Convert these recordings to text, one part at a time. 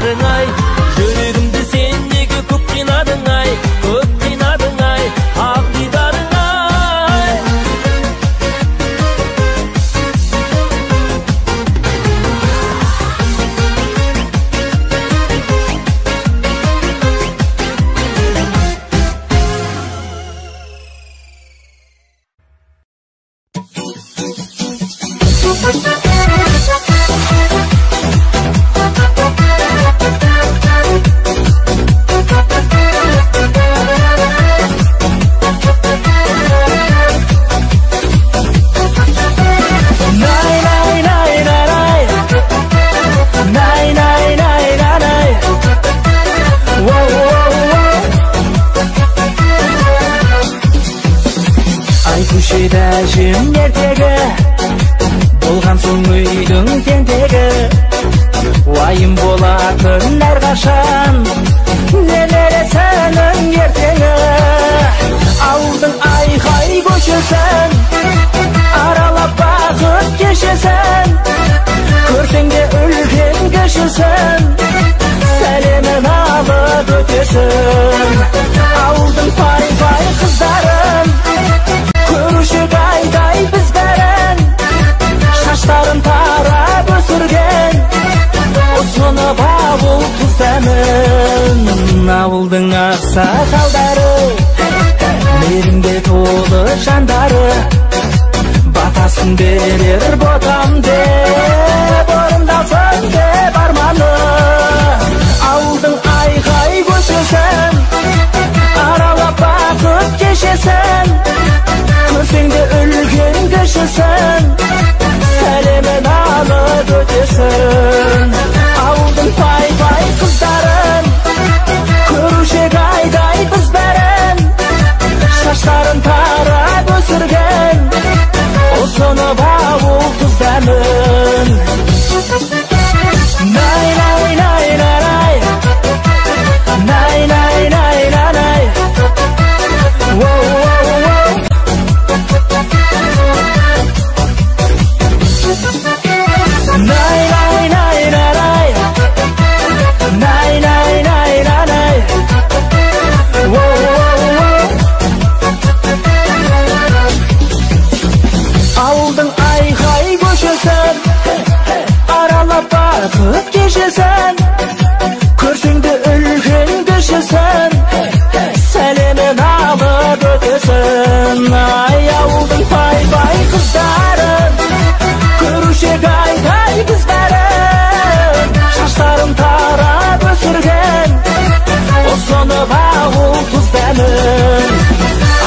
қинадің ай, жүрегімді сен неге көп қинадың ай, көп қинадың ай, ақ дидарың ай. Көшеде жөнертегі болған соң үйдің тентегі, уайым болатын әрқашан нелері сенің ертеңі. Ауылдың айқай көшесін аралап бақыт кешесін, көрсең де үлкен кішісін сәлемін алып өтесін. Ауылдың пай-пай қыздарын көруші қайдай біз бәрін, шаштарын тарап өсірген ұсынып ауыл тұздамын. Ауылдың ақсақалдары мейірімге толы жандары, батасын берер ботам деп орындалсын деп арманы. Ауылдың айқай көшесін аралап бақыт кешесін, көрсең де үлкен кішісін сәлемін алып өтесін. Ауылдың пай-пай қыздарын көруші қайдай біз бәрін, шаштарын тарап өсірген ұсынып ауыл тұздамын. Най-най-най-най-най, най-най-най-най-най, воу-воу-воу. Най-най-най-най-най, най-най-най-най-най, воу-воу-воу. Ауылдың айқай көшесін аралап бақыт кешесін, көрсең де үлкен кішісін сәлемін алып өтесін. Ай, ауылдың пай-пай қыздарын көруші қайдай біз бәрін, шаштарын тарап өсірген ұсынып ауыл тұздамын.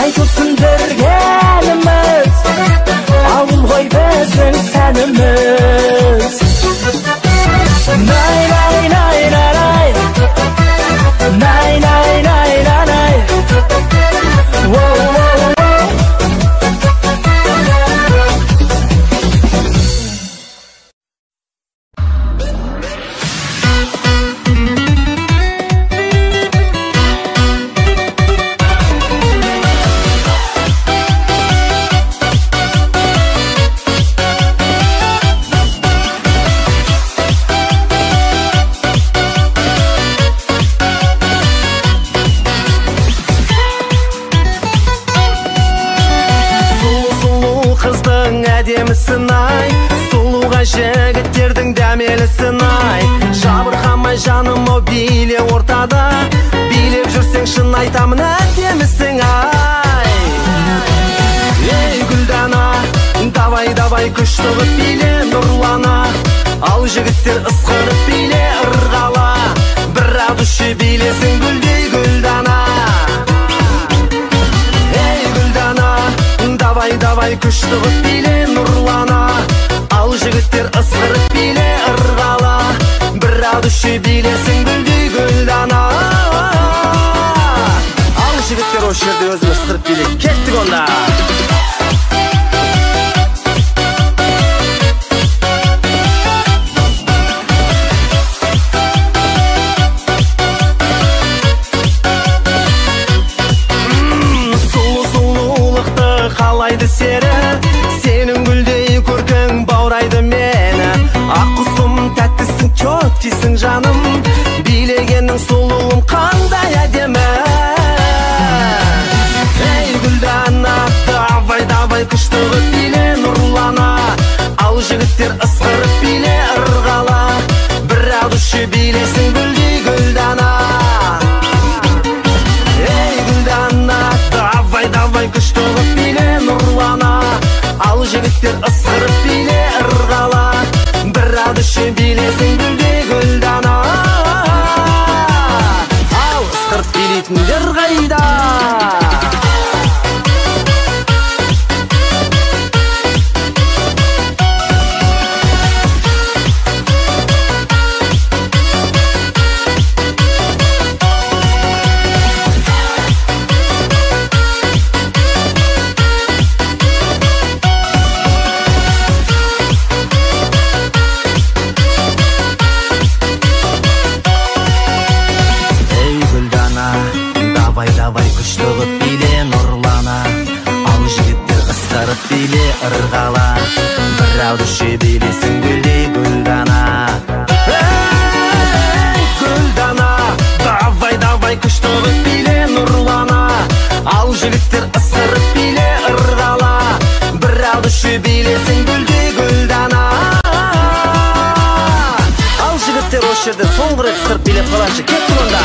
Айтылсын біргеніміз, ауыл ғой біздің сәніміз. Най-най-най-най-най, най-най-най-най-най, воу-воу-воу. Әдемісін-ай, сұлуға жігіттердің дәмелісін-ай, жабырқамай жаным-ау биле ортада, билеп жүрсең шын айтамын әдемісің-ай. Ей гүлдана, давай-давай күшті қып биле нұрлана, ал жігіттер ысқырып биле ырғала, бір-ақ үші билесің гүлдей гүлдана. Ей гүлдана, давай-давай күшті қып биле нұрлана, ал жігіттер ысқырып биле ырғала, бір-ақ үші билесің гүлдей гүлдана. Ал жігіттер осы жерде өзін ысқырып биле, кеттік онда. Сұлулықты қалайды сері, сен ысқырып биле ырғала, бір адышы билесің гүлде гүлдана. Ал ысқырып билейтіндер қайда? Күштігіп биле нұрлана, ал жігіттер ысқырып биле ырғала, бір әудіші билесің гүлдей гүлдана. Гүлдана, давай күштігіп биле нұрлана, ал жігіттер ысқырып биле ырғала, бір әудіші билесің гүлдей гүлдана. Ал жігіттер осы жерде соңғы рет ысқырып билеп қалашы, кеттің онда.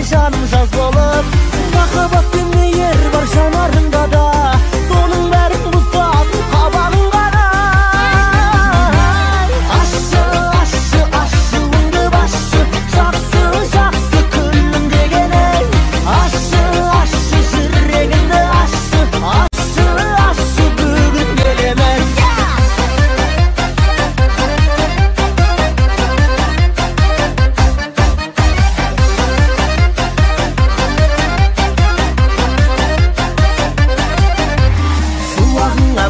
Жаным жаз болып, махаббат пен мейір бар жанарыңда да, соның бәрін бұзатын қабағың ғана. Ашуыңды басшы, жақсы күнім деген ей. Ашы жүрегіңді ашы бүгін келемін.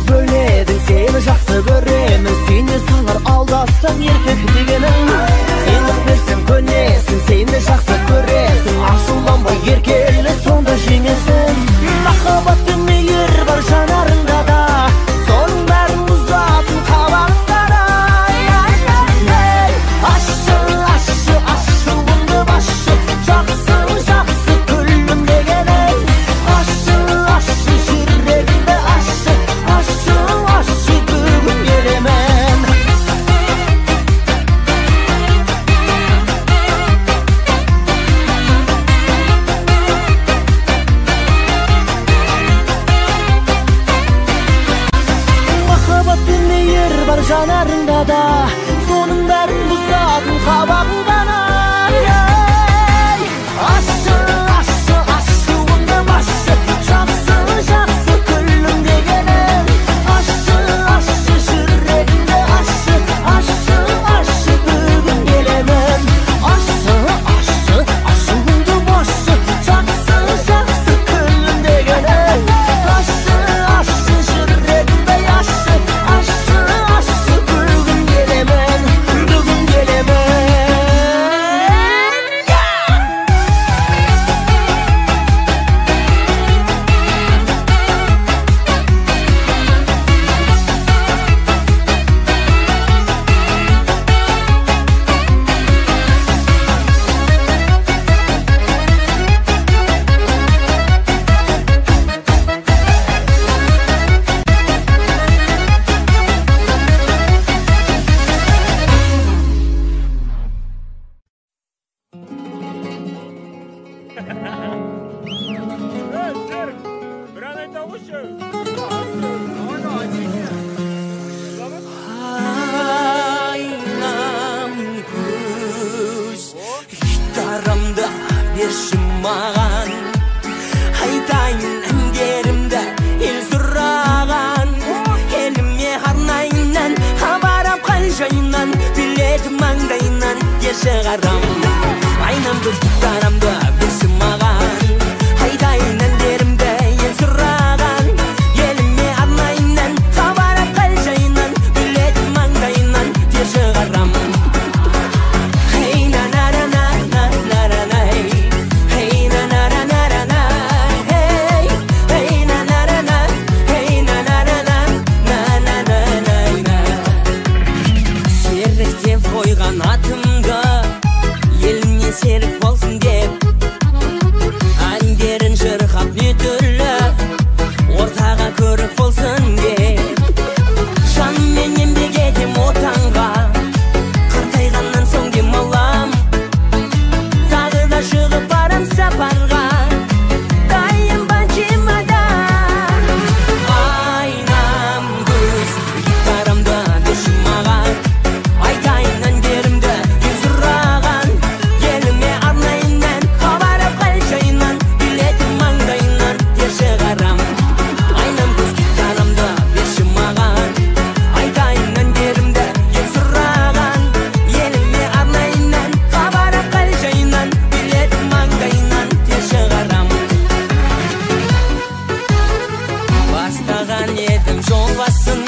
Бөледің сені жақсы көремін, сені салар алдасам еркек дегенің. Сені берсем көнесің, сені жақсы көресің, ашуланбай еркелі сонда жеңесің. Махаббат пен мейір бар жанарыңда да, соның бәрін бұзатын қабағыңда да. Ашуыңды басшы, жақсы күлім деген ей. Ашы жүрегіңді ашы бүгін келемін. Махаббат пен мейір бар жанарыңда да, соның бәрін бұзатын қабағыңда да. Ашуыңды басшы, жақсы күлім деген ей. Ашы жүрегіңді ашы бүгін келемін. Ашуыңды басшы, жақсы күлім деген ей. Ашы жүрегіңді ашы бүгін келемін. берші маған, айтайын әндерімді ел сұраған. Еліме арнайынан, хабарап қал жайынан, билетім маңдайынан, еші қарам. айнам кыз гитарамды берші маған айтайын әндерімді ел сұраған еліме арнайынан хабар қал жайынан билет маңдайынан тер шығарам hey na na na na na na na hey na na na na na hey hey na na na hey na na na na na na серіктеп қойған атымды еліне серік болсын деп әндерін шырқап не түрлі ортаға көрік болсын деп жанмен еңбек етем отанға қартайғаннан соң демалам тағы да шығып барам сапарға дайын банчимада айнам күз гитарамды берші маған айтайын әндерімді ел сұраған еліме арнайынан хабар қал жайынан билетім маңдайынан тер шығарам айнам күз гитарамды берші маған айтайын әндерімді ел сұраған еліме арнайынан хабар қал жайынан билетім маңдайынан тер шығарам бастаған едім жол басын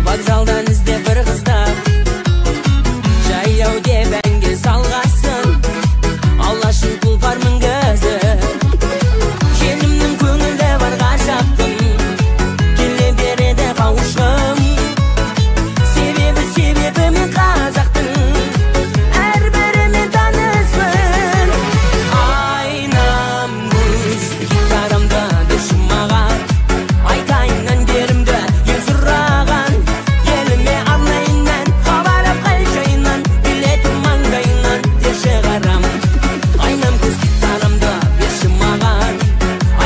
вокзалдан іздеп бір қыздап жаяу деп әнге салғасын алашын тұлпар мінгізіп келімнің көңілі бар ғажаппын келе береді қауышқым себебі мен қазақтың әрбірімен таныспын айнам күз гитарамды берші маған айтайын әндерімді ел сұраған еліме арнайынан хабар қал жайынан билетім маңдайынан тер шығарам айнам күз гитарамды берші маған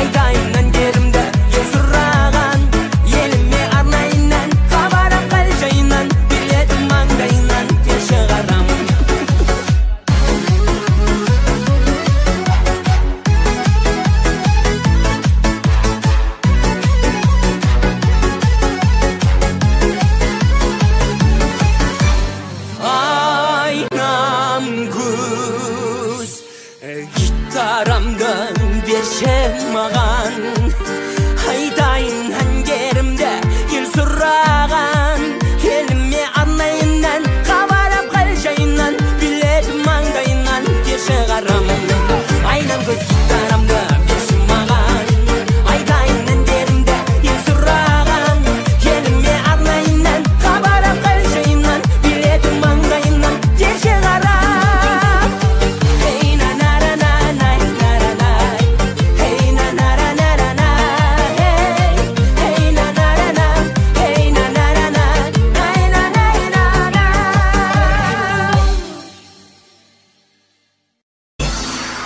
айтайын әндерімді ел сұраған еліме арнайынан хабар қал жайынан билетім маңдайынан тер шығарам айнам күз гитарамды берші маған айтайын әндерімді ел сұраған еліме арнайынан хабар қал жайынан билетім маңдайынан тер шығарам айнам күз гитарамды берші маған айтайын әндерімді ел сұраған еліме арнайынан хабар қал жайынан билетім маңдайынан тер шығарам hey na na na na na na na hey na na na na na hey hey na na na hey na na na na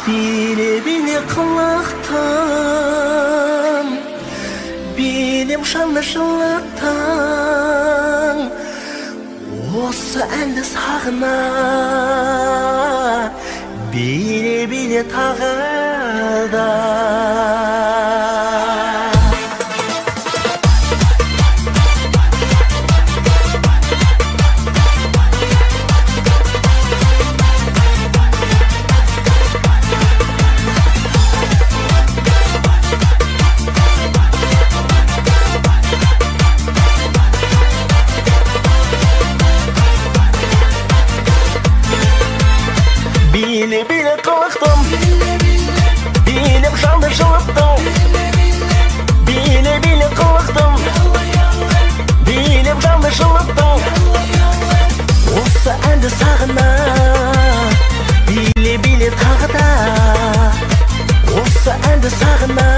Bile kılıktım Bilim şanlı şılıktım Осы әнді сағына Bile тағы да Bile kılıktım Bilim şanlı şılıktım Bile kılıktım Bilim şanlı şılıktım Осы әнді сағына Bile тағы да Осы әнді сағына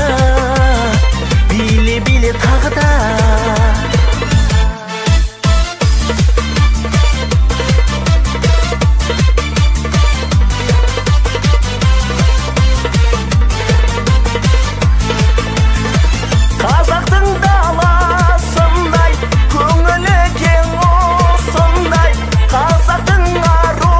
Bile тағы да Қазақтың даласындай көңілі кең осындай Қазақтың ару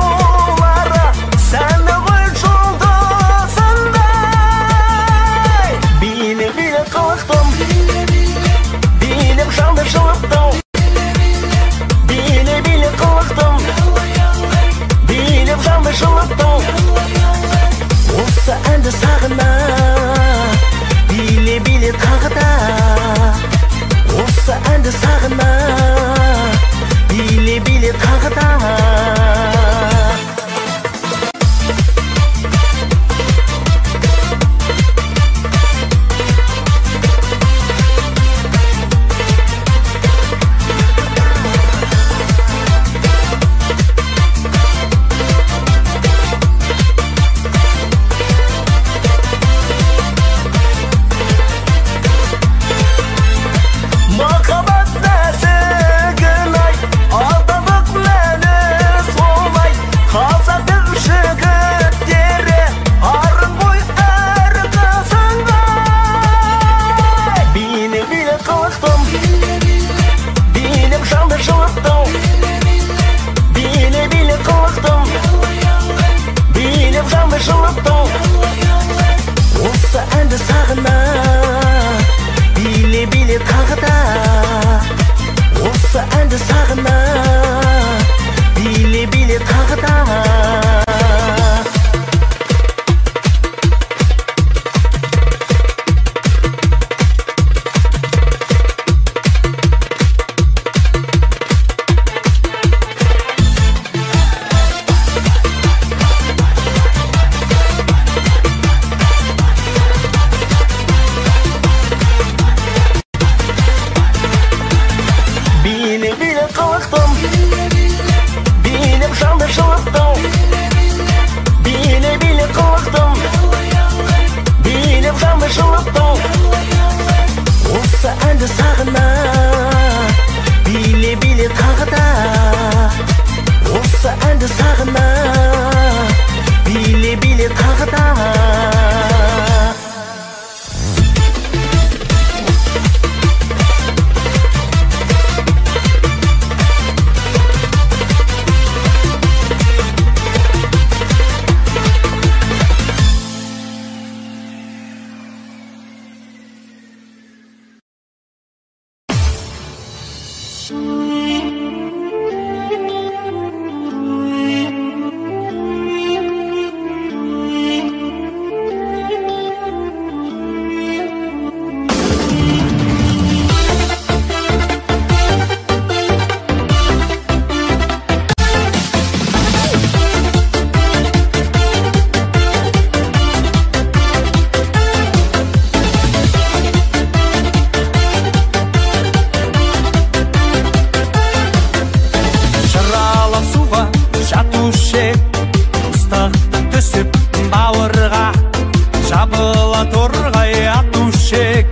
жабыла торғай атушек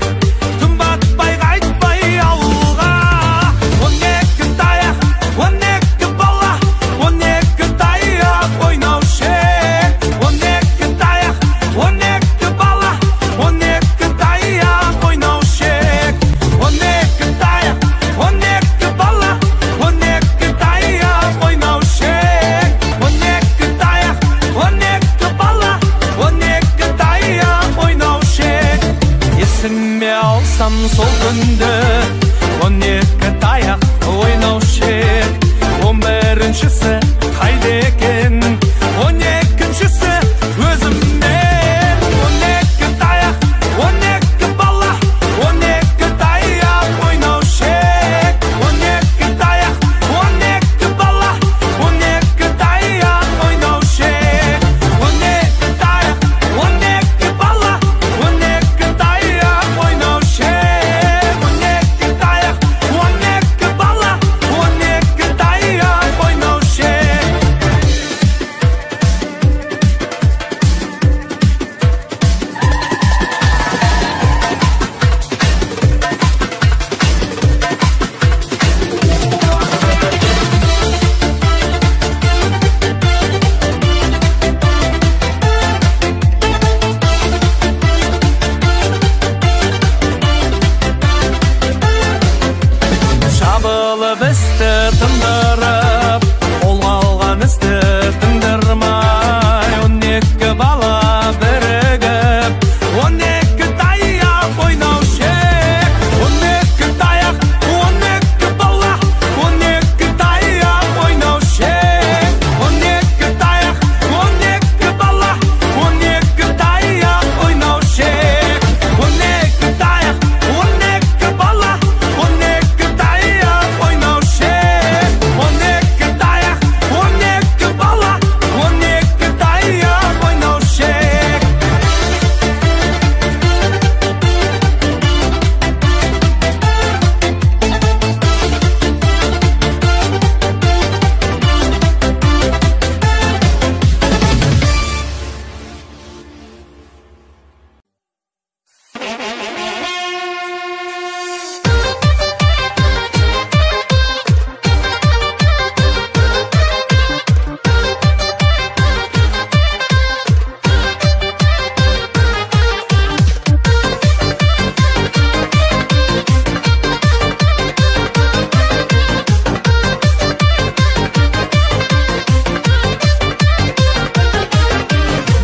түн батпай қайтпай ауылға 12 таяқ 12 бала 12 таяқ ойнаушек 12 таяқ 12 бала 12 таяқ ойнаушек 12 таяқ 12 бала 12 таяқ ойнаушек 12 таяқ 12 бала 12 таяқ ойнаушек есіме алсам сол күнді 12 таяқ ойнаушек 11-шісі қайда екен 12-шісі өзіммен 12 таяқ 12 бала 12 таяқ ойнаушек 12 таяқ 12 бала 12 таяқ ойнаушек 12 таяқ 12 бала 12 таяқ ойнаушек 12 таяқ 12 бала 12 таяқ ойнаушек жабылып істі тындырып қолға алған істі тындырмай 12 бала бірігіп 12 таяқ ойнаушек 12 таяқ 12 бала 12 таяқ ойнаушек 12 таяқ 12 бала 12 таяқ ойнаушек 12 таяқ 12 бала 12 таяқ ойнаушек 12 таяқ 12 бала 12 таяқ ойнаушек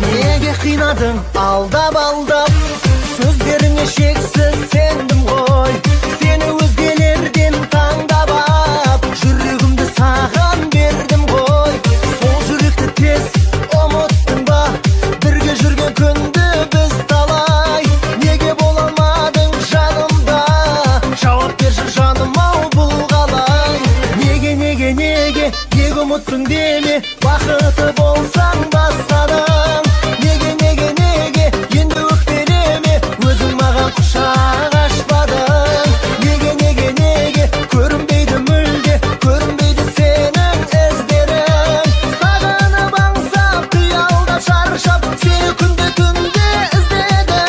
Неге қинадың алдап сөздеріңе шексіз сендім ғой сені өзгелерден таңдап ап жүрегімді саған бердім ғой сол жүректі тез ұмыттың ба бірге жүрген күнді біз талай неге бола алмадың жанымда жауап берші жаным ау бұл қалай неге ұмыттың деме бақыты болсаң басқадан неге енді өкпелеме өзің маған құшақ ашпадың неге көрінбейді мүлде көрінбейді сенің іздерің сағынып аңсап қиялдап шаршап сені күнде іздедім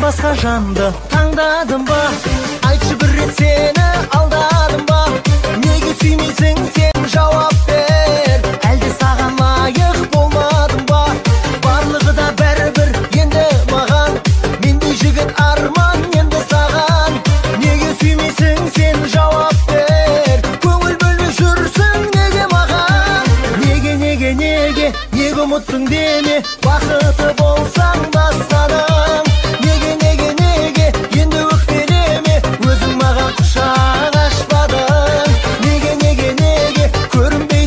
басқа жанды таңдадым ба айтшы бір рет сені алдадым ба неге сүймейсің сен жауап бер әлде саған лайық болмадым ба барлығы да бәрібір енді маған мендей жігіт арман енді саған неге сүймейсің сен жауап бер көңіл бөлмей жүрсің неге маған неге ұмыттың деме бақыты болсаң басқадан неге енді өкпелеме өзің маған құшақ ашпадың неге көрінбей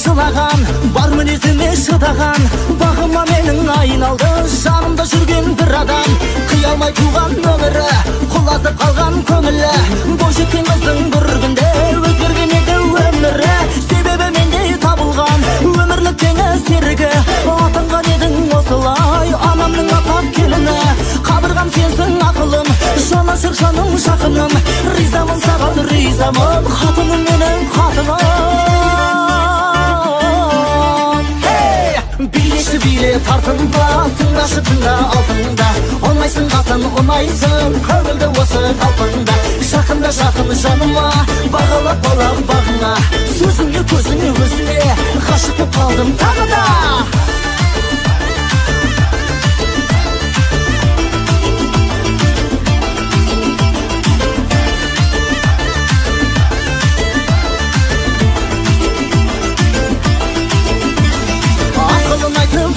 жылаған, бар мінезіме шыдаған, бағыма менің айналды, жанымда жүрген бір адам. Қия алмай туған өмірі, құлазып қалған көңілі, бойжеткен қыздың бір күнде өзгерген еді өмірі. Себебі менде табылған өмірлік теңі серігі, атанған едің осылай анамның апап келіні. Қабырғам сенсің ақылым, жанашыр жаным жақыным, ризамын саған ризамын, қатыным менің қатыным. Билеші биле тартынба, тыңдашы тыңда алтында, оңайсың қатын оңайсың, көңілді осы қалпында. Жақында жақын жаныма, бағалап балам бағыңа, сөзіңе көзіңе өзіңе, ғашық болып қалдым тағы да.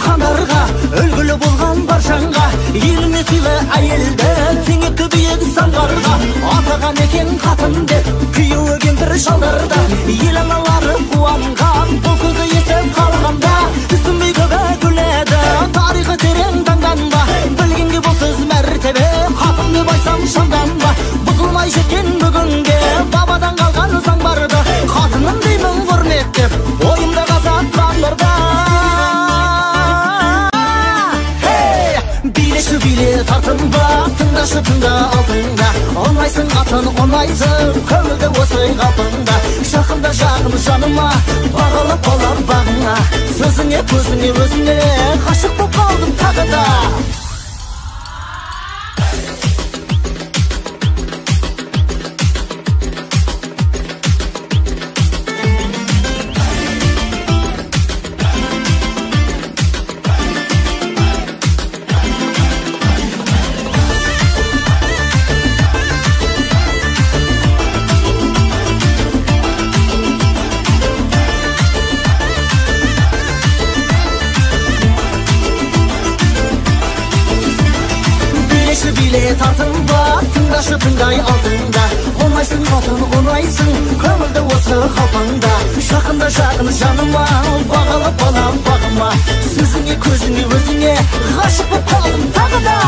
Қандарға, үлгілі болған бар жанға, еліне сыйлы әйелді теңетті биік самғарға. Атаған екен қатын деп күйеуі кемпір шалдарда, ел аналары қуанған, бұл сөзі естіп қалғанда, түсінбей көбі күледі, тарихы терең таңданба, білгенге бұл сөз мәртебе, қатын деп айтсам шамданба. Бұзылмай жеткен бүгінге бабадан қалған заң барды, қатыным деймін құрметтеп, ойымда қазатқан барда. Билеші биле тартынба, тыңдашы тыңда алтында, оңайсың қатын оңайсың, көңілді осы қалпында. Жақында жағын жаныма, бағалап болам бағыңа, сөзіңе көзіңе өзіңе, ғашық болып қалдым тағы да. Тартынба, тыңдашы тыңдай алтында, оңайсың қатын оңайсың, көңілді осы қалпында. Жақында жақын жаныма, бағалап балам бағыма, сөзіңе көзіңе өзіңе, ғашық болып қалдым тағы да.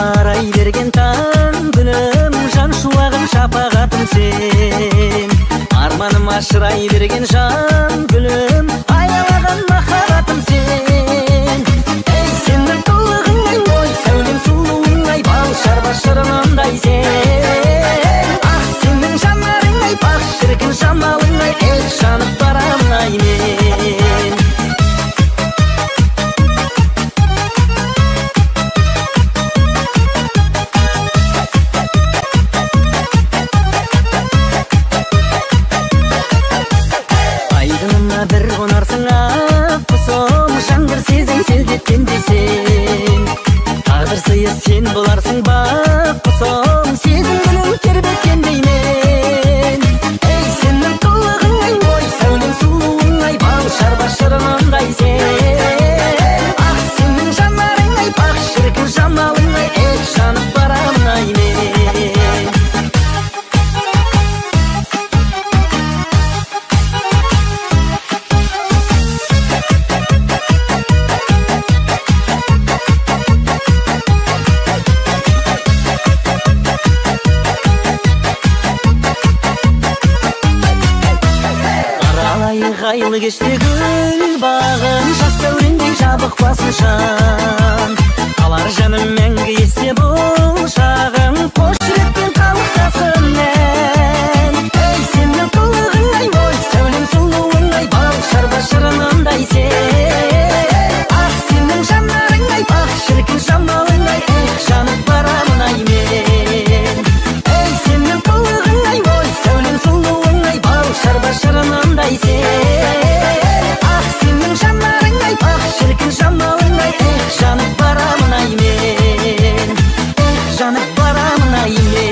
Арай берген таң күнім, жан шуағым шапағатым сен. Арманыма шырай берген жан гүлім, аялаған махаббатым сен. Ей, сенің қылығың ой, сәулем сұлуың ай, бал шарба шырынымдай сен. Ах, сенің жанарың ай, пақ шіркін жамалың ай, ей, жанып барамын ай мен. Bir qonarsың ақ құсым, жаңғыр сезім селдеткен дейсен. Тағдыр сыйы сен боларсың бақ құсым, сезім гүлің тербеткен деймен. Ей, сенің қылығың ай, ой, сәулем сұлуың ай, бал шарба шырынымдай сен. Ақ, сенің жанарың ай, пақ шіркін жамалың ай, ей, жанып барамын ай мен. Айлы кеште гүл бағын, жас дәурендей жабықпасын шан. Қалар жаным мәңгі есте бұл шағым, қош жүрекпен қалықтасын ән. Ей, сенің қылығың ай, ой, сәулем сұлуың ай, бал шарба шырынымдай сен. Ақ, сенің жанарың ай, пақ шіркін жамалың ай, ей, жанып барамын ай мен. Ей, сенің қылығың ай, ой, сәулем сұлуың ай, бал шарба шырынымдай сен. Шіркін жамалың ай, эх, жанып барамын ай мен. Эх, жанып барамын ай мен.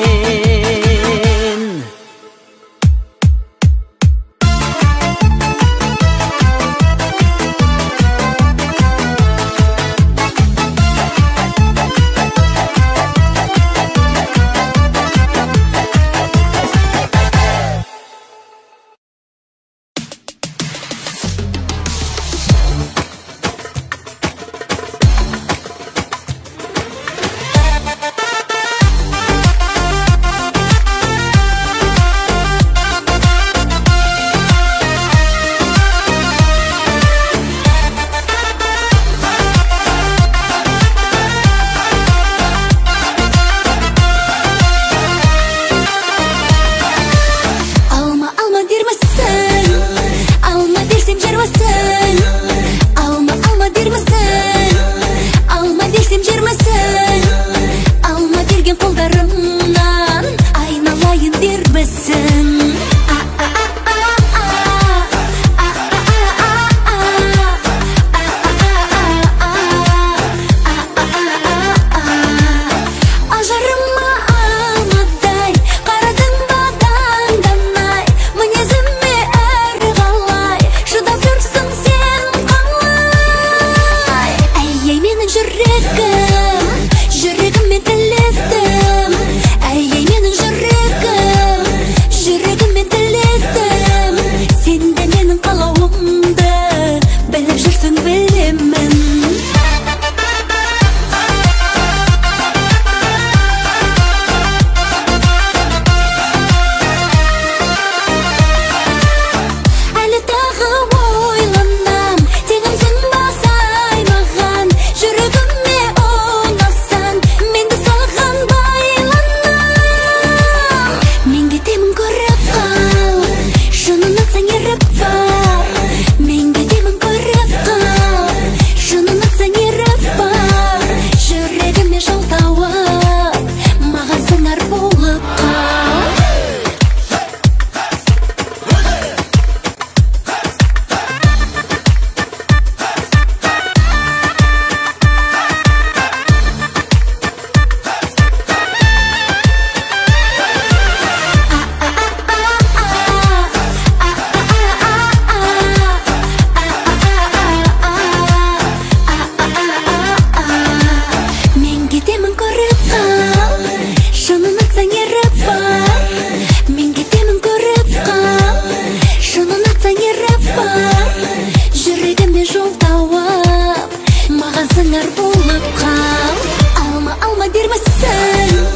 Жүрегіме жол тауып, маған сыңар болып қал. Алма alma dermesin,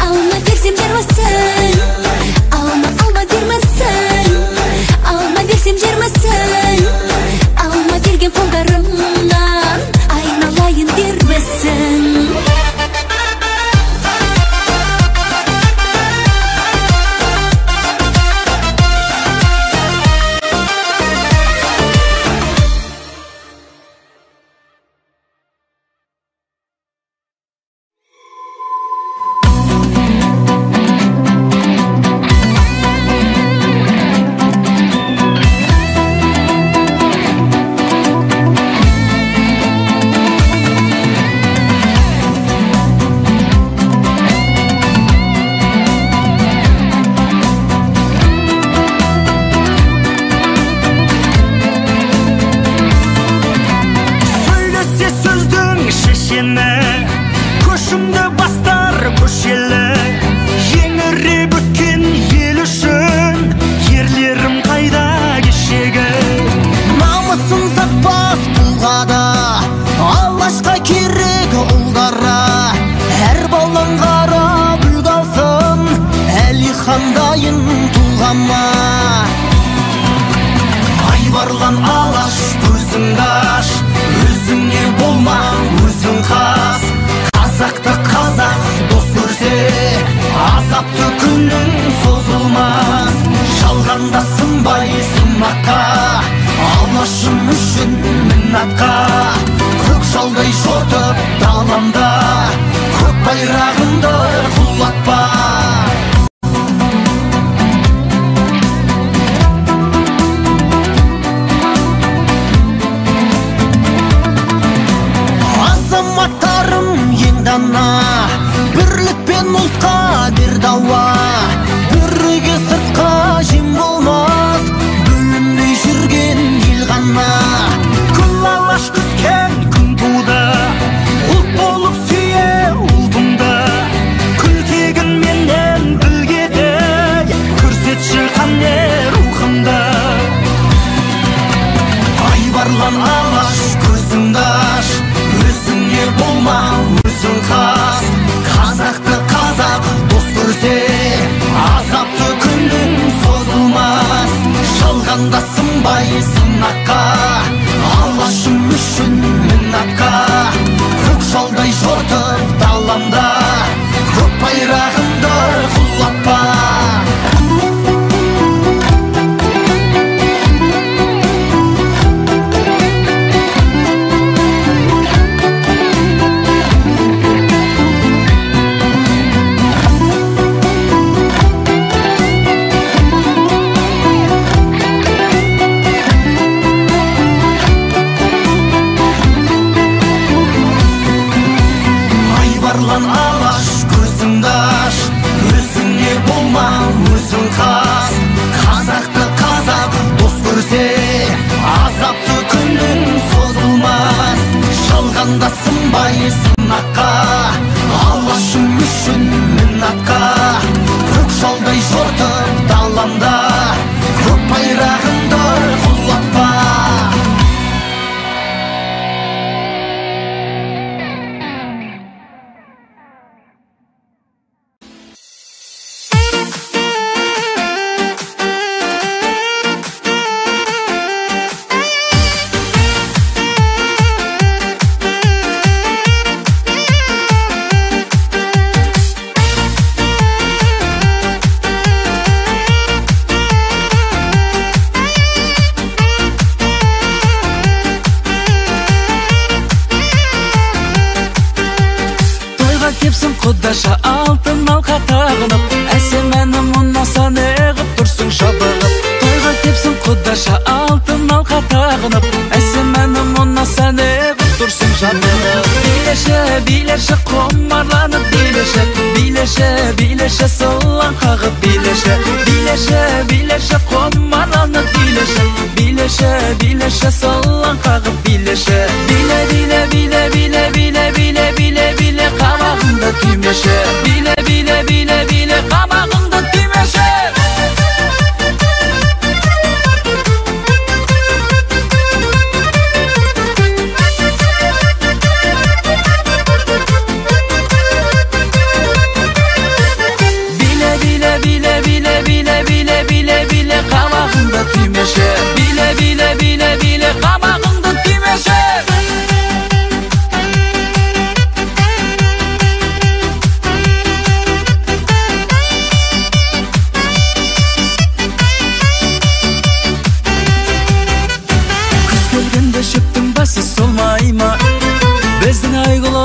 alma dersem jarmasın. Alma dermesin, alma dersem jarmasın. Alma dergen kollarımdan aynalayın dermesin. Құдаша алтын алқа тағынып, әсемәні мұнаса неғып тұрсың жабығып. Тойға кепсің құдаша алтын алқа тағынып, әсемәні мұнаса неғып тұрсың жабығып. Билеші құмарланып билеші, билеші сылан қағып билеші. Билеші құмарланып билеші сылан қағып билеші. Биле қабағыңды түймеші, биле қабағыңды түймеші.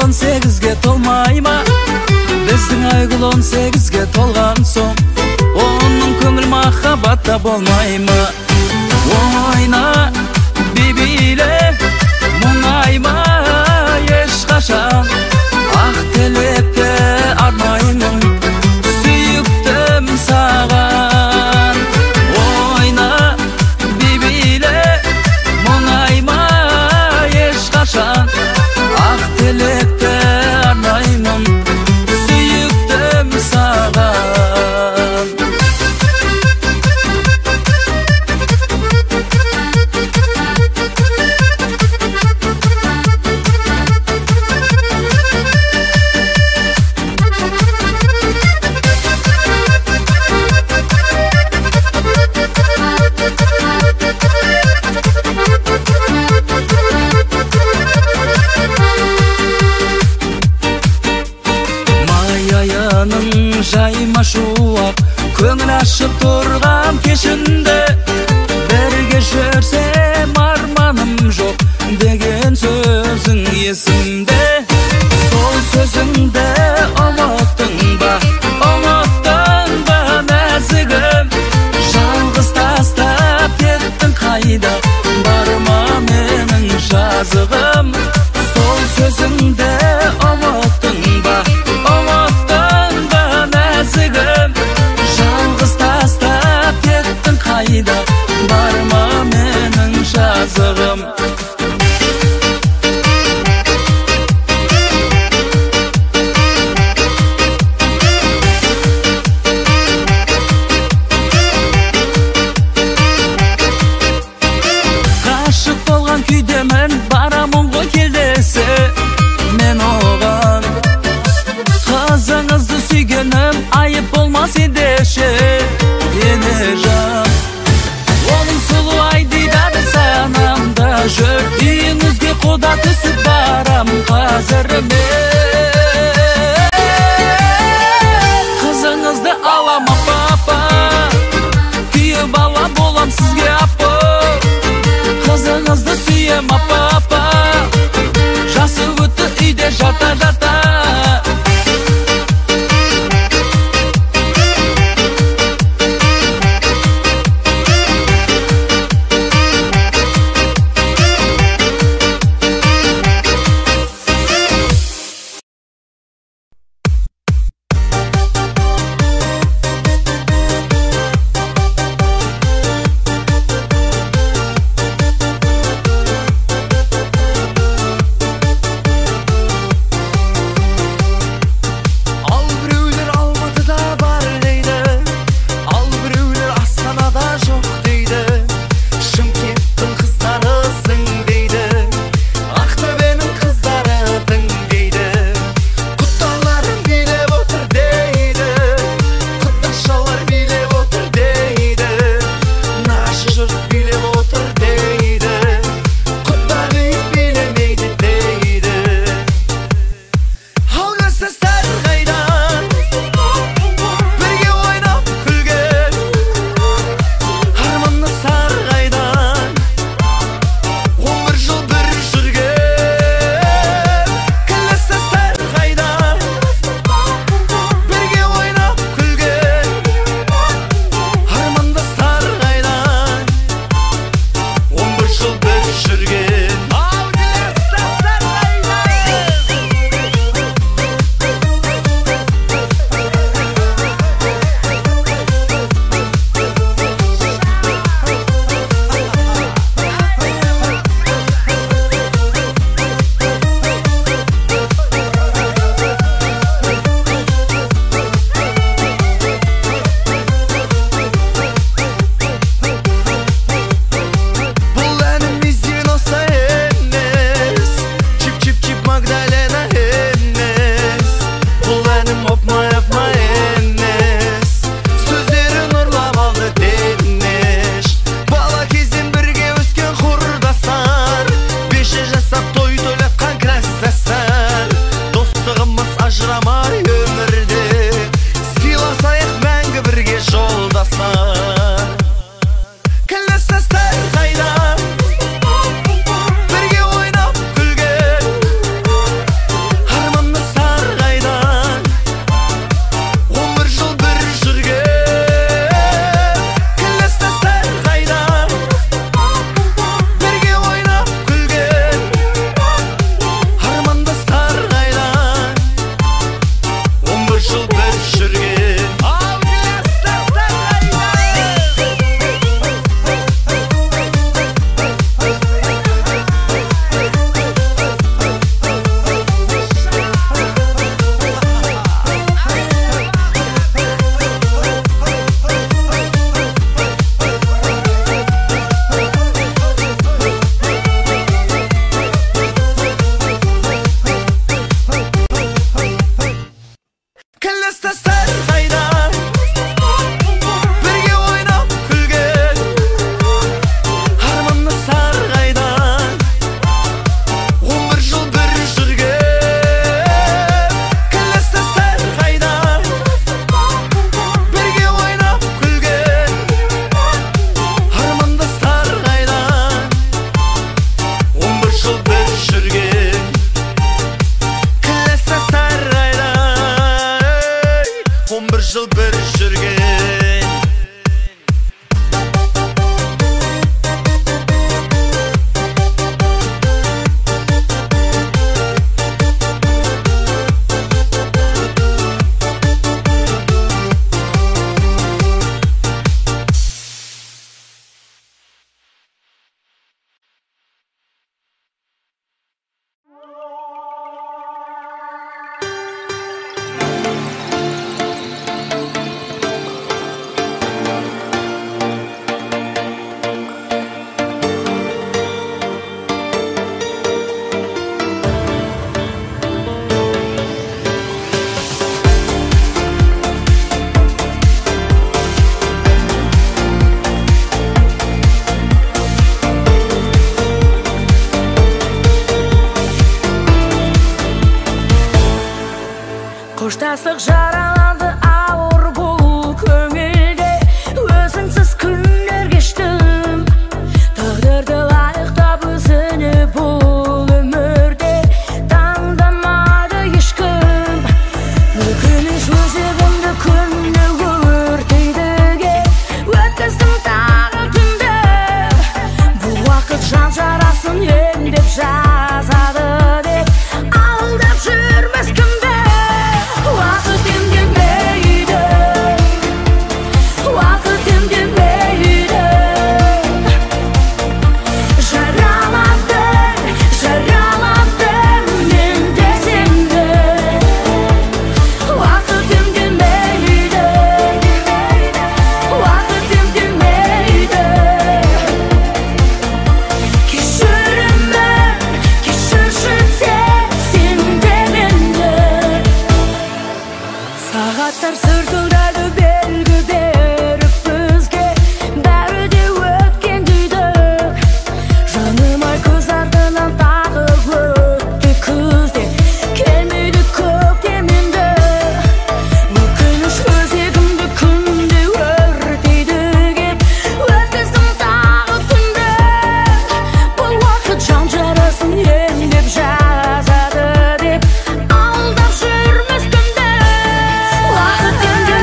18-ге толмай ма? Біздің айгүл 18-ге толған соң оның көңіл махаббатта болмай ма? Ойна, бейбейле, мұңайма ешқашан. Ақ тілекке арнаймын, сүйіктім саған. Ойна, бейбейле, мұңайма ешқашан. Ақ тілекке арнаймын, сүйіктім саған. Жайма шуақ көңіл ашып тұрған кешінде бірге жүрсем арманым жоқ деген сөзің есімде. Сол сөзіңді ұмыттың ба, ұмыттың ба нәзігім? Жалғыз тастап кеттің қайда, барма менің жазығым? Сол сөзіңді ұмыттың ба, ұмыттың ба нәзігім? Жалғыз тастап кеттің қайда, барма менің жазығым? Ғашық болған күйдемін, барамын ғой келдесі мен оған. Қызыңызды сүйгенім айып болмас ендеше, енежан. Оның сұлу айдидады санамда жүр, үйіңізге құда түсіп барам қазір мен. Қызыңызды алам папа, күйеу бала болам сізге апа. Қызыңызды сүйем папа, жасы өтті үйде жата-жата. Қоштастық жаралады ауыр бұл көңілде, өзіңсіз күндер кештім. Тағдырды лайықтап өзіне бұл өмірде таңдамады ешкім. Өкініш өзегімді күнде өртейдіге өткіздім тағы түнді. Бұл уақыт жан жарасын емдеп жазады деп алдап жүрмес кімді. Уақыт емдемейді, уақыт емдемейді. Жараладың, жараладың мен де сені. Уақыт емдемейді, уақыт емдемейді. Кешірімін, кешірші сен де мені. Сағаттар сыртылдайды белгі беріп бізге, бәрі де өткен дейді. Жаным ай көз артынан тағы өтті күзде, келмейді көктем енді. Өкініш өзегімді күнде өртейді кеп өткіздім тағы түнді. Бұл уақыт жан жарасын емдеп жазады деп алдап жүрмес кімді. Уақыт емдемейді,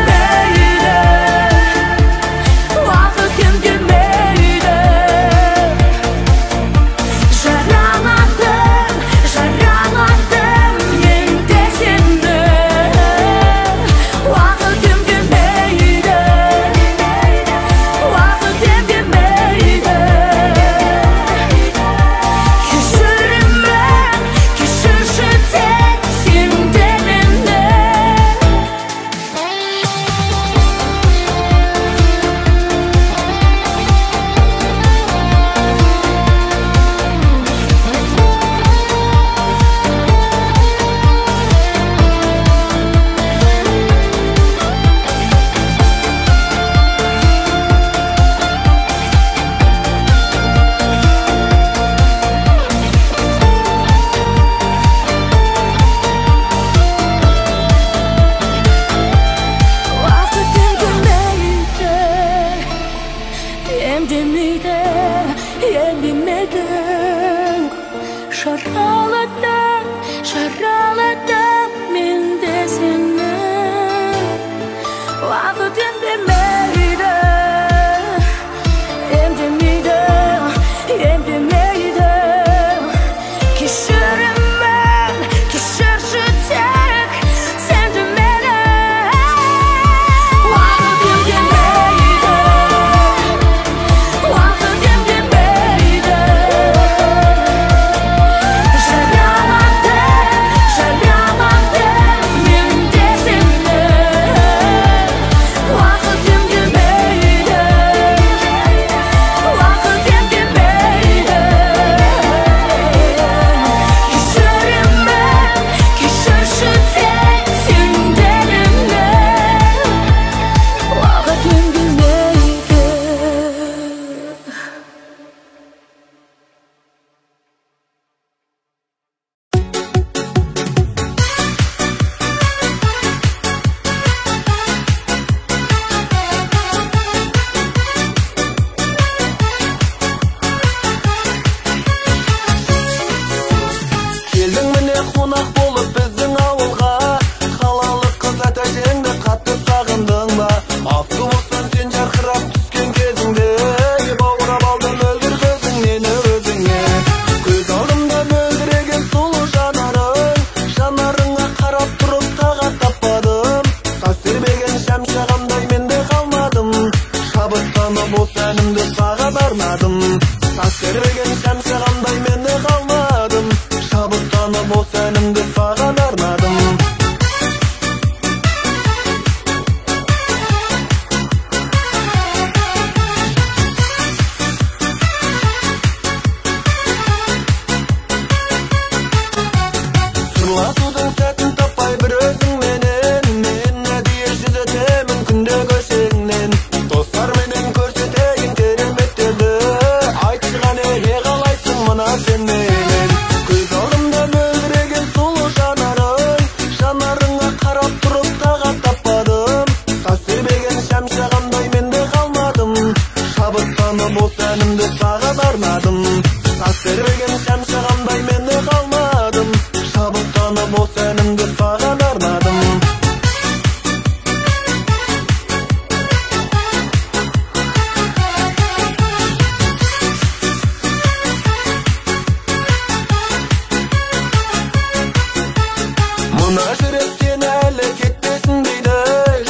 Мына жүректен әлі кетпесін дейді,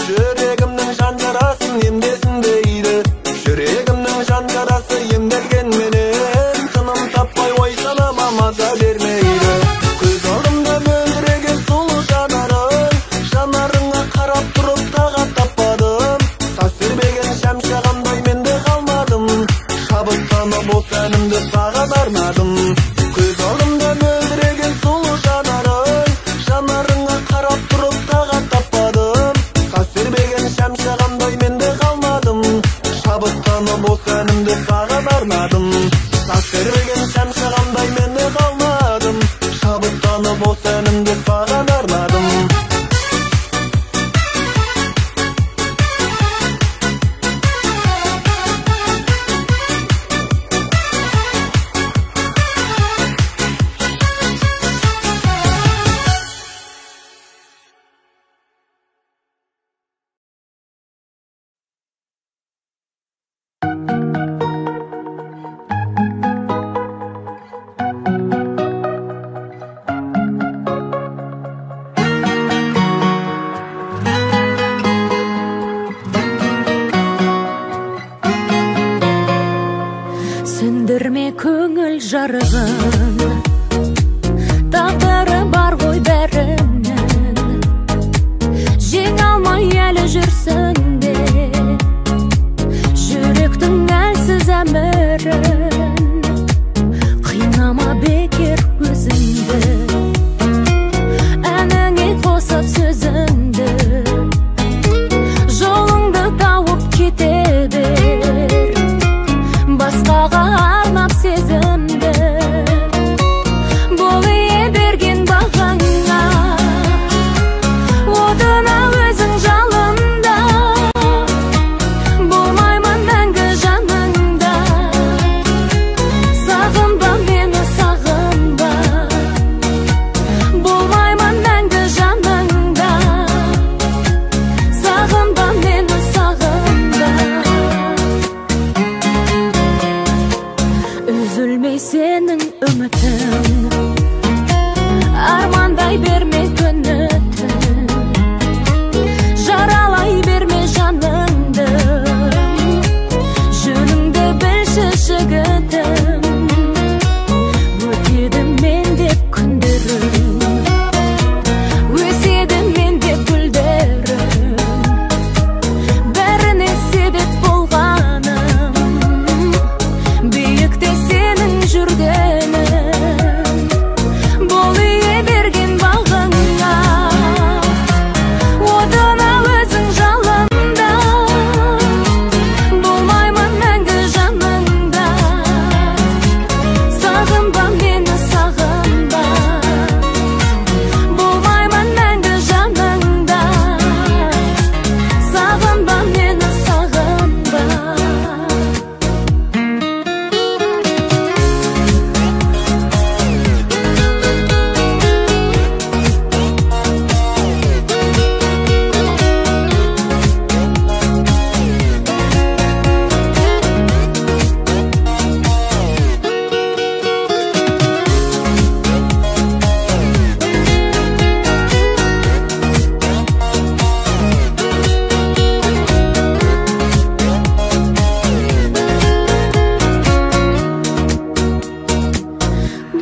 жүрегімнің жан жарасын емдесін дейді. Жүрегімнің жан жарасы емделгенменен тыным таппай ой санама маза бермейді. Көз алдымда мөлдіреген сұлу жанарың, жанарыңа қарап тұрып тағат таппадым. Саз тербеген шәмші менде қалмадым, шабыттанып осы әнімді саған арнадым. Көз алдымда мөлдіреген сұлу жанарың, жанарыңа қарап тұрып тағат таппадым. Саз тербеген шәмші менде қалмадым, шабыттанып осы әнімді саған арнадым. Саз тербеген шәмші менде қалмадым, шабыттанып осы әнімді саған арнадым. Сөндірме көңіл жарығын, тағдыры бар ғой бәрінің. Жеңе алмай әлі жүрсің бе жүректің әлсіз әмірін. Қинама бекер өзіңді, әніңе қосып сөзіңді. Жолыңды тауып кете бер, басқаға арнап сезімді. Бол ие берген бағаңа, отына өзің жалында. Болмаймын мәңгі жаныңда, сағынба мені сағынба. Болмаймын мәңгі жаныңда, сағынба мені сағынба. Үзілмей сенің үмітің, армандай берме күнітің. Жаралай берме жаныңды, жөніңді білші жігітім. Өтеді мен деп күндерім, өседі мен деп гүлдерім. Бәріне себеп болғаным, биікте сенің жүргенің. Бол ие берген бағыңа, отына өзің жалында. Болмаймын мәңгі жаныңда, сағынба мені сағынба. Болмаймын мәңгі жаныңда, сағынба мені сағынба.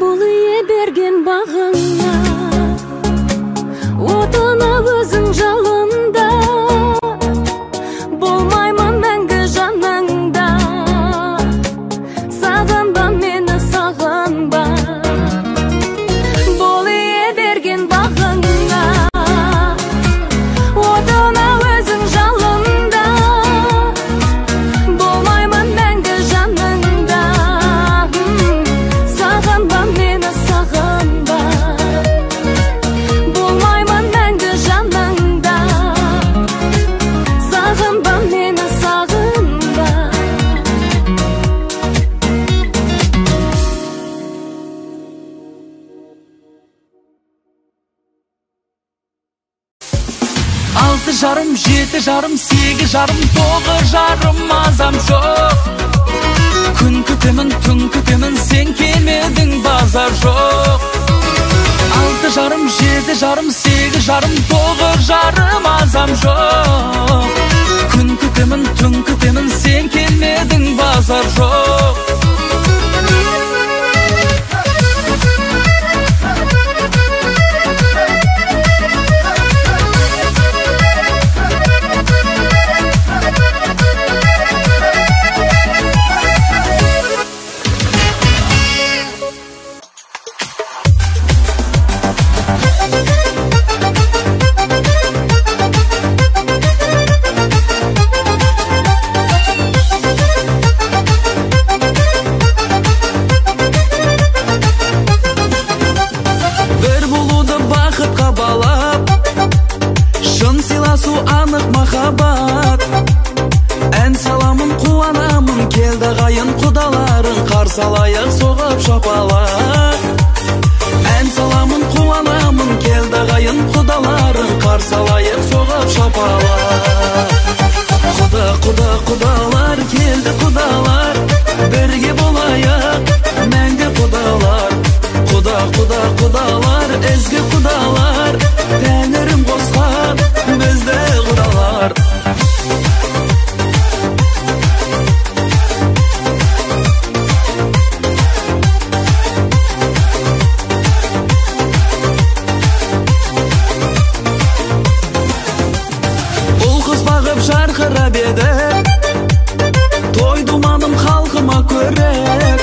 Бол ие берген бағыңа, отына өзің жалында. Болмаймын мәңгі жаныңда, сағынба мені сағынба. Бол ие берген бағыңа, отына өзің жалында. Болмаймын мәңгі жаныңда, сағынба мені сағынба. Болмаймын мәңгі жаныңда, сағынба мені сағынба. Алты жарым, жеті жарым, сегіз жарым, тоғыз жарым мазам жоқ. Күн күтемін, түн күтемін, сен келмедің базар жоқ. 6 жарым, 7 жарым, 8 жарым, 9 жарым азам жоқ. Күн күтемін, түн күтемін, сен келмедің, базар жоқ. Салайық соғып шапалақ, ән саламын қуанамын, келді ғайын құдаларын, қарсалайық соғып шапалақ. Құдалар, келді құдалар, бірге болайық, мәңгі құдалар. Құдалар, ізгі құдалар, тәңірім қосқан бізді құдалар. Жарқырап еді, той думаным халқыма көрек.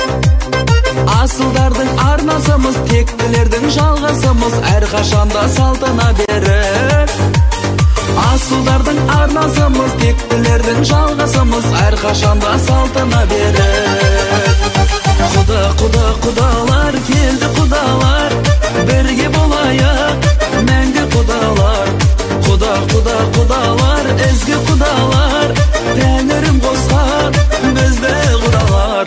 Асылдардың арнасымыз, тектілердің жалғасымыз, әрқашанда салтына берік. Асылдардың арнасымыз, тектілердің жалғасымыз, әрқашанда салтына берік. Құдалар, келді құдалар, бірге болайық, мәңгі құдалар. Құдалар, ізгі құдалар, тәңірім қосқан бізді құдалар.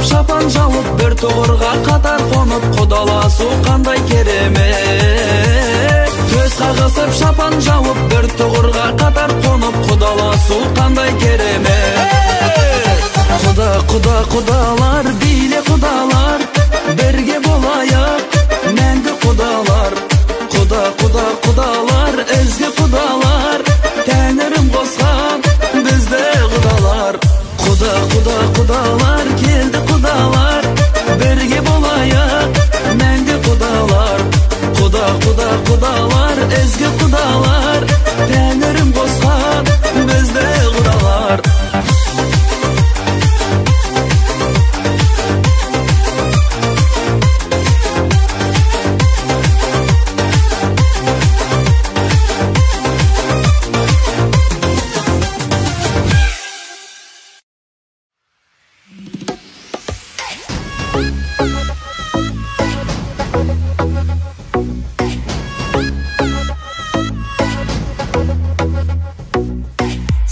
Шапан жауып, бір тұғырға қатар қонып, құдаласу қандай керемет. Төс қағысып, шапан жауып, бір тұғырға қатар қонып, құдаласу қандай керемет. Құдалар, биле құдалар, бірге болайық, мәңгі құдалар. Құдалар, ізгі құдалар, тәңірім қосқан бізді құдалар. Құдалар, келді құдалар, бірге болайық, мәңгі құдалар. Құдалар, ізгі құдалар, тәңірім қосқан бізді құдалар.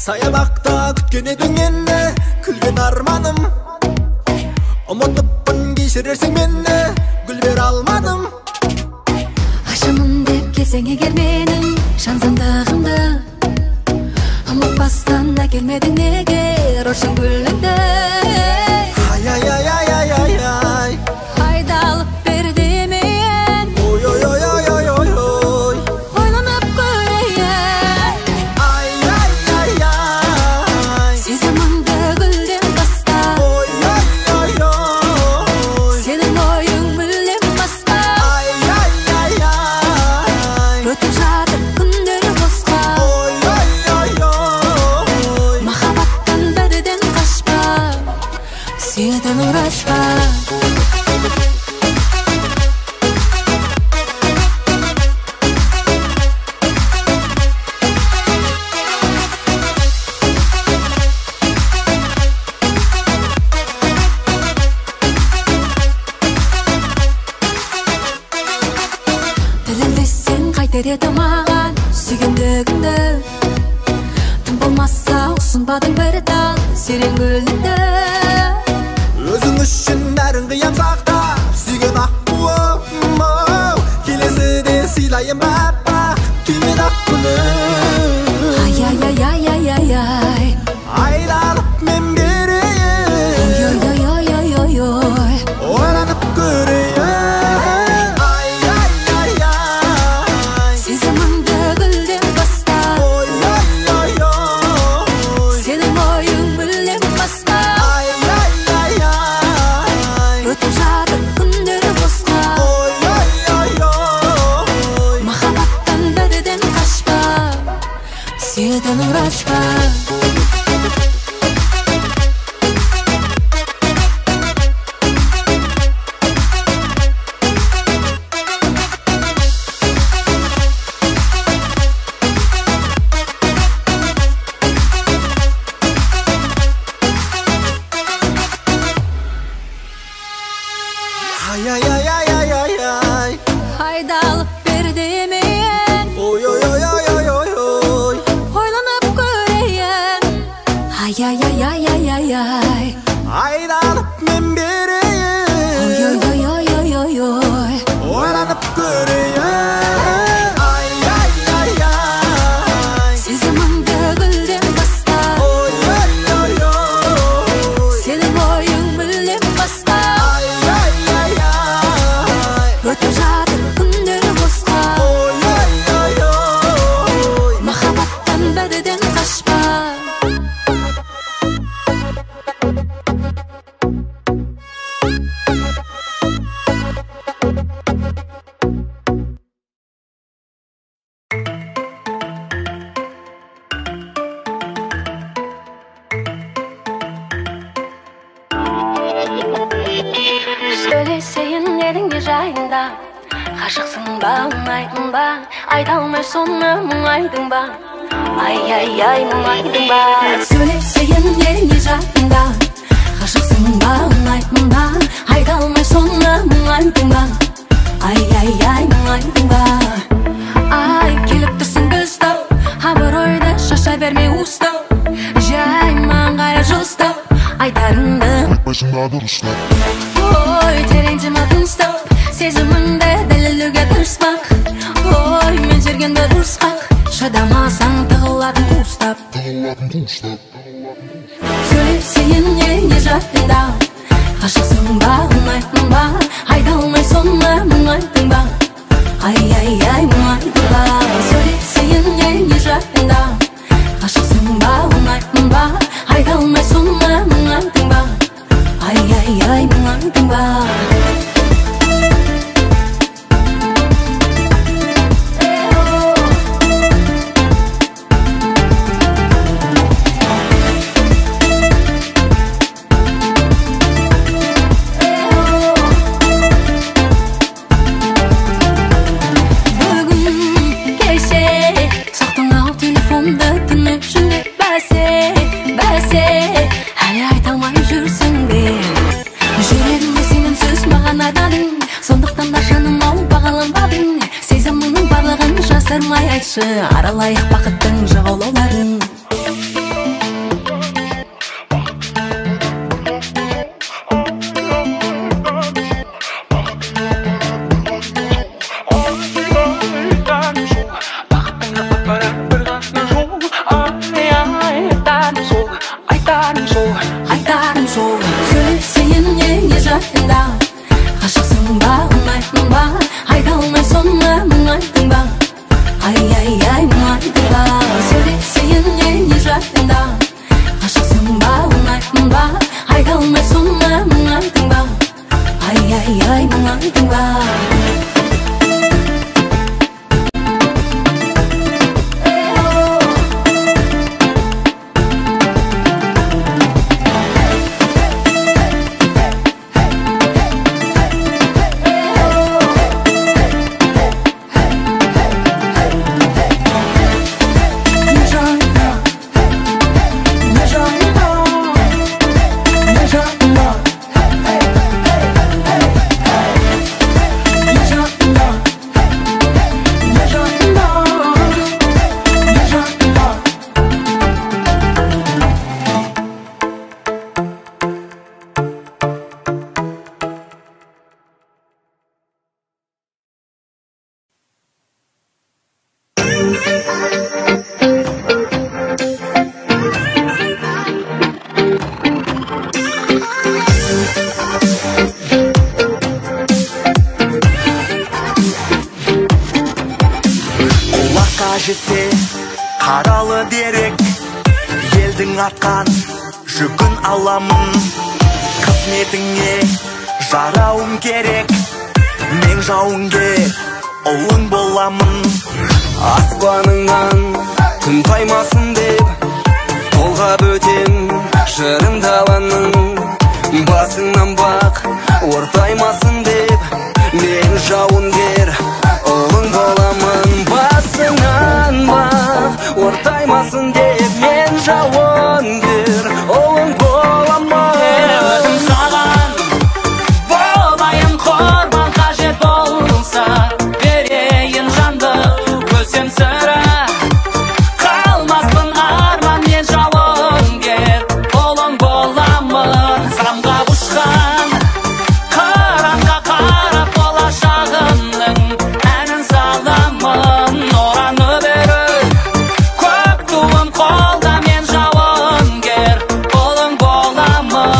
Саябақта күткен едің мені, күлген арманым. Ұмытыппын, кешірерсің мені, гүл бер алмадым. Ашамын деп келсең егер менің жансындығымды, ұмытпастан әкелмедің неге рошын гүліңді. Ай, айдалып берді мен, ой, ойланып көрейін. Сезіміңді гүлден баста, сенің ойың мүлдем басқа. Өтіп жатыр күндер босқа, махаббаттан бірден қашпа, сүйетін ұраспа. жетер маған сүйгендігіңді тым болмаса ұсынбадың бір тал серен гүлді өзің үшін бәрін қиям сақтап сүйген аққуым келесіде сыйлайын аппақ күймен ақ гүлім ай айналып мен берейін ой ойланып көрейін сезімімді гүлден баста сенің ойың мүлдем басқа өтіп жатыр күндер босқа махаббаттан бірден қашпа сүйетін ұраспа айдалып бердемейін ойланып көрейін айналып мен берейін ойланып көрейін сезімімді гүлден баста сенің ойың мүлдем басқа өтіп жатыр күндер босқа махаббаттан бірден қашпа Söyleseyін еліңе жайында ғашықсың ба ұнайтын ба айта алмай соны мұңайдың ба ай мұңайдың ба сөйлесейін еліңе жайында ғашықсың ба ұнайтын ба айта алмай соны мұңайдың ба ай мұңайдың ба ай келіп тұрсың көзтау абыройды шаша бермей ұстау жай маңғая жылыстау айтарыңды Başımda dұрыстап ой тереңде тыныстап сезіміңді дәлелдеуге тырыспақ ой мен жүргенде ұрысқақ шыдамасаң тығылатын қуыстап сөйлесейін еліңе жайында ғашықсың ба ұнайтын ба айта алмай соны мұңайдың ба ай мұңайдың ба сөйлесейін еліңе жайында ғашықсың ба ұнайтын ба айта алмай соны мұңайдың ба ай мұңайдың ба аралайық бақыттың жағалауларын айтарым сол сөйлесейін еліңе жайында ғашықсың ба ұнайтын ба айта алмай соны мұңайдың ба ай мұңайдың ба сөйлесейін еліңе жайында ғашықсың ба ұнайтын ба айта алмай соны мұңайдың ба ай мұңайдың ба жетсе қаралы дерек, елдің атқан жүгін аламын. Қызметіңе жарауым керек, мен жауынгер ұлың боламын. Аспаныңнан күн таймасын деп толғап өтем жырым даланың. Басыңнан бақ ортаймасын деп мен жауынгер ұлың боламын. Басыңнан бақ ортаймасын деп мен жауынгер ұлың боламын. Өзім саған болайын құрбан, қажет болса берейін жанды. Өлсем сірә қалмаспын арман, мен жауынгер ұлың боламын. Самға ұшқан қыранға қарап болашағымның әнін саламын. Ораны беріп көк туым қолда, мен жауынгер ұлың боламын.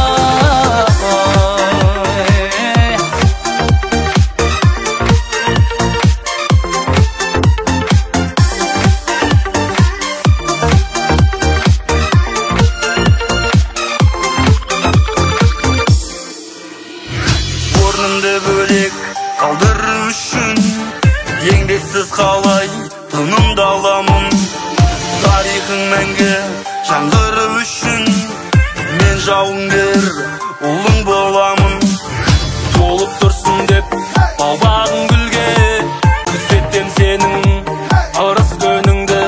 Орнымды бөлек қалдыру үшін еңбексіз қалай тынымды аламын. Тарихың мәңгі жаңғыру үшін мен жауынгер ұлың боламын. Толып тұрсын деп бау-бағың гүлге, күзетем сенің ырыс көніңді.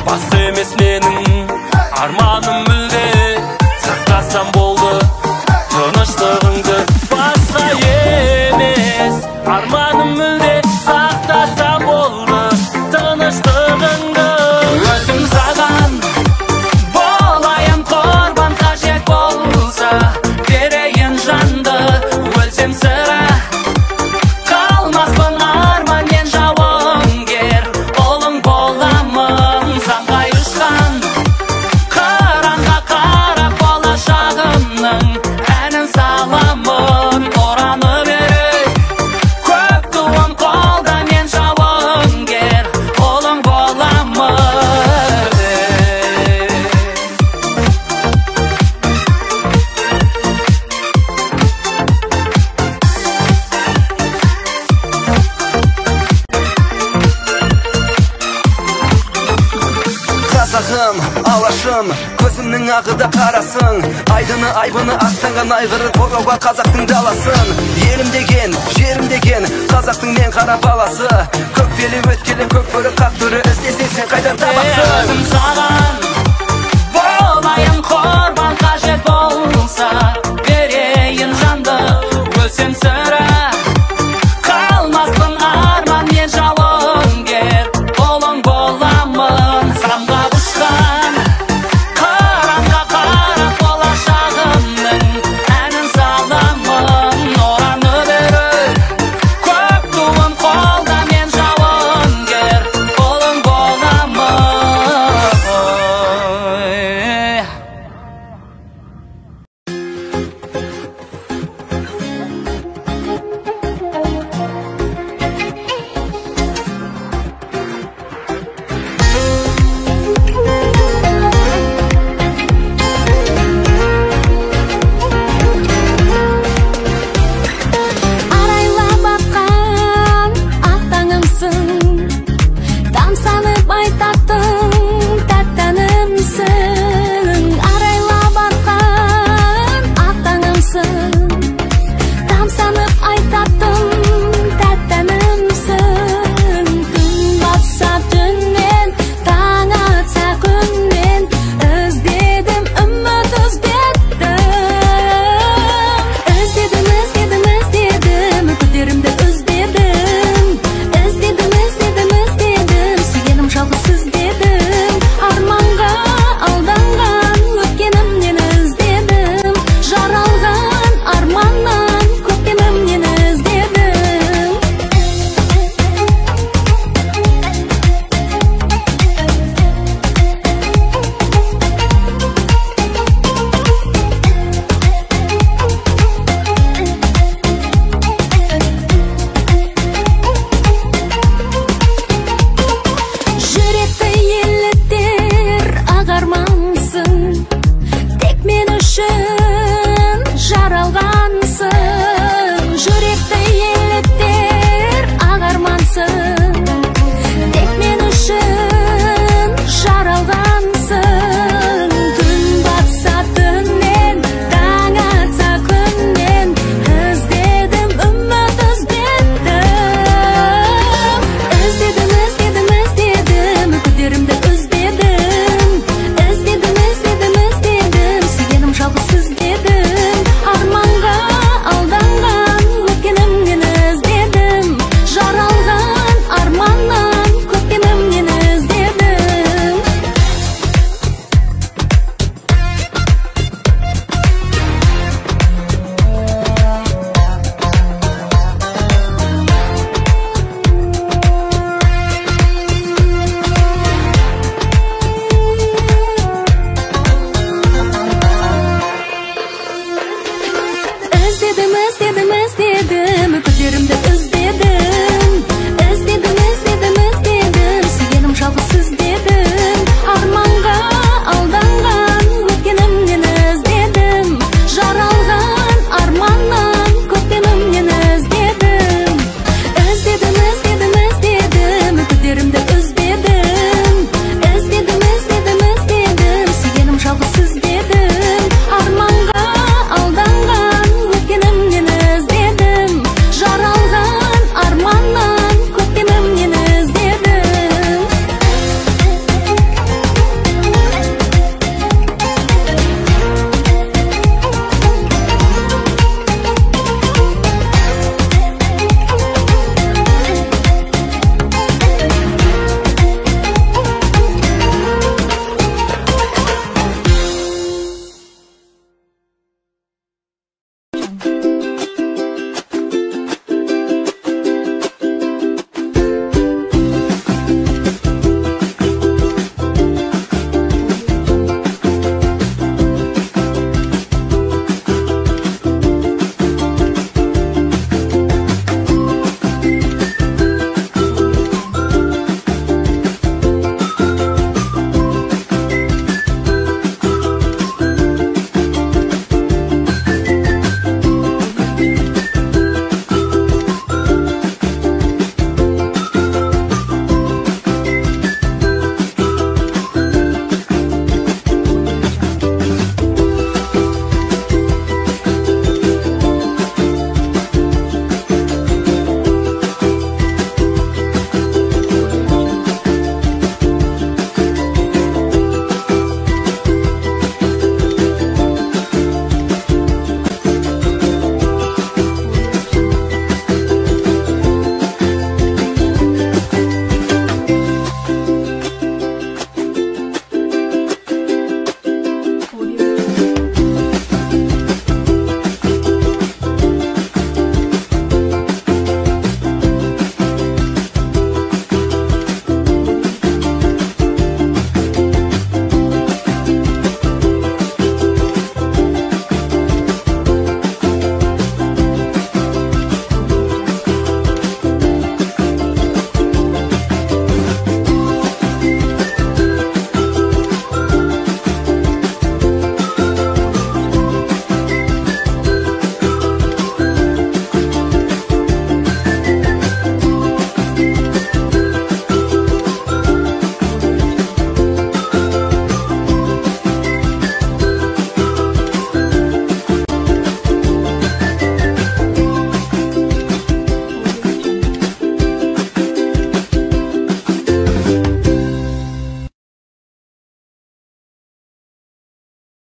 Басқа емес менің арманым мүлде, сақтасам болды тыныштығыңды. Басқа емес арманым мүлде, сақтасам болды тыныштығыңды. Өзім саған болайын құрбан, қажет болса берейін жанды. Өлсем сірә қалмаспын арман, мен жауынгер ұлың боламын. Самғай ұшқан қыранға қарап болашағымның әнін саламын. Ораны беріп көк туым қолда, мен жауынгер ұлың боламын. Қазағым, алашым, көзімнің ағыда қарасың. Айдыны айбыны аттанған айғыры қорғауға қазақтың даласын. Елім деген, жерім деген қазақтың мен қара баласы. Көкпелі өткелі көк бөрі қақ түрі іздесең сен қайдан табасың? Өзім саған болайын құрбан, қажет болса берейін жанды. Өлсем сірә қалмаспын арман, мен жауынгер ұлың боламын. Самға ұшқан қыранға қарап болашағымның әнін саламын. Ораны беріп көк туым қолда, мен жауынгер ұлың боламын. армансың, жүректі еліктер ақ армансың, тек мен үшін жаралғансың. Түн батса түннен, таң атса күннен, іздедім үміт үзбедім. Іздедім, іздедім, іздедім, күдерімді үздедім. Іздедім, іздедім, іздедім, сүйгенім жалғыз іздедім. Арманға алданған өткенімнен іздедім. Жаралған арманнан көктемімнен іздедім. Іздедім, іздедім,